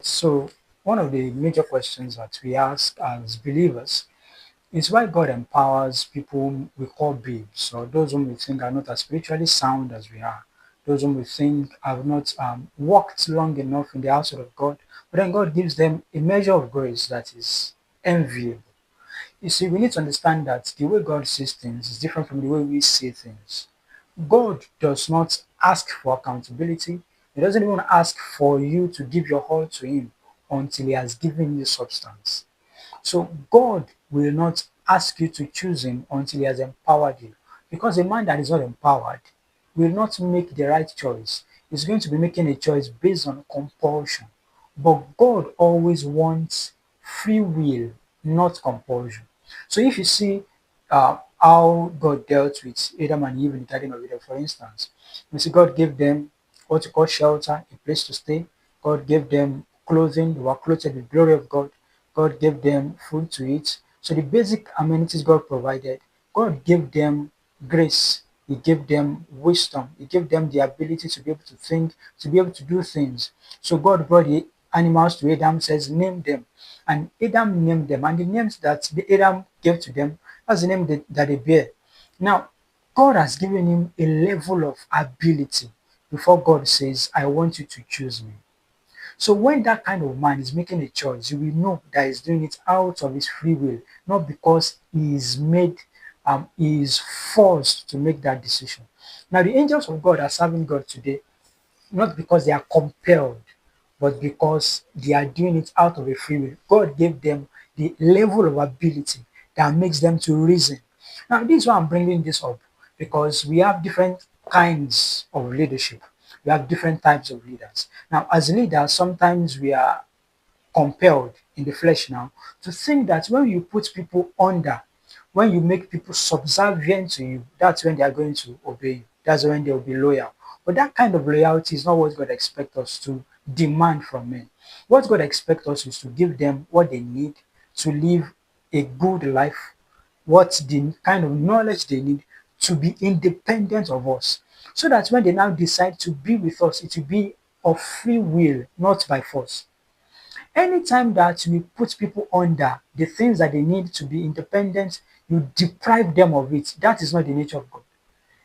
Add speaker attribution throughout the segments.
Speaker 1: So, one of the major questions that we ask as believers is why God empowers people we call babes, or those whom we think are not as spiritually sound as we are, those whom we think have not walked long enough in the household of God, but then God gives them a measure of grace that is enviable. You see, we need to understand that the way God sees things is different from the way we see things. God does not ask for accountability. He doesn't even ask for you to give your all to Him until He has given you substance. So God will not ask you to choose Him until He has empowered you. Because a man that is not empowered will not make the right choice. He's going to be making a choice based on compulsion. But God always wants free will, not compulsion. So if you see how God dealt with Adam and Eve in the Garden of Eden, for instance, you see God gave them what you call shelter, a place to stay. God gave them clothing, they were clothed with the glory of God. God gave them food to eat. So the basic amenities God provided, God gave them grace. He gave them wisdom. He gave them the ability to be able to think, to be able to do things. So God brought the animals to Adam, says, name them. And Adam named them. And the names that Adam gave to them, that's the name that they bear. Now, God has given him a level of ability before God says, I want you to choose me. So when that kind of man is making a choice, you will know that he's doing it out of his free will, not because he is forced to make that decision. Now the angels of God are serving God today, not because they are compelled, but because they are doing it out of a free will. God gave them the level of ability that makes them to reason. Now, this is why I'm bringing this up, because we have different kinds of leadership. We have different types of leaders. Now, as leaders, sometimes we are compelled in the flesh now to think that when you put people under, when you make people subservient to you, that's when they are going to obey you. That's when they will be loyal. But that kind of loyalty is not what God expects us to demand from men. What God expects us is to give them what they need to live a good life, what the kind of knowledge they need to be independent of us. So that when they now decide to be with us, it will be of free will, not by force. Anytime that we put people under the things that they need to be independent, you deprive them of it. That is not the nature of God.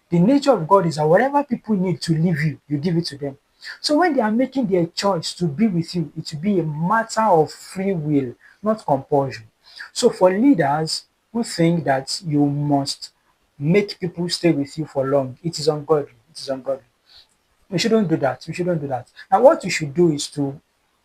Speaker 1: The nature of God is that whatever people need to live you, you give it to them. So when they are making their choice to be with you, it will be a matter of free will, not compulsion. So for leaders who think that you must make people stay with you for long, it is ungodly. It is ungodly. We shouldn't do that. We shouldn't do that. Now, what we should do is to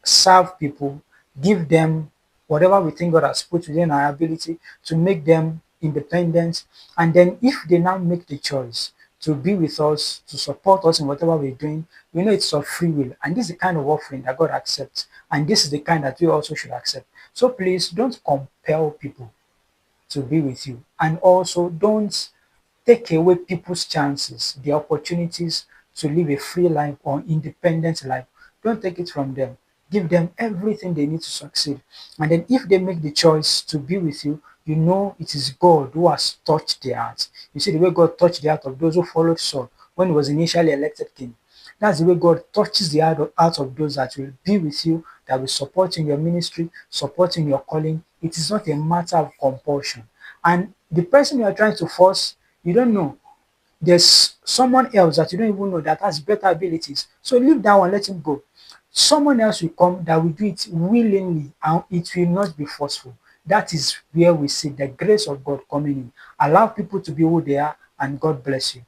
Speaker 1: serve people, give them whatever we think God has put within our ability to make them independent. And then, if they now make the choice to be with us, to support us in whatever we're doing, we know it's of free will. And this is the kind of offering that God accepts. And this is the kind that we also should accept. So please don't compel people to be with you. And also don't take away people's chances, the opportunities to live a free life or independent life. Don't take it from them. Give them everything they need to succeed. And then if they make the choice to be with you, you know it is God who has touched their hearts. You see the way God touched the heart of those who followed Saul when he was initially elected king. That's the way God touches the heart of those that will be with you, that will support in your ministry, support in your calling. It is not a matter of compulsion. And the person you are trying to force, you don't know. There's someone else that you don't even know that has better abilities. So leave that one, let him go. Someone else will come that will do it willingly and it will not be forceful. That is where we see the grace of God coming in. Allow people to be who they are and God bless you.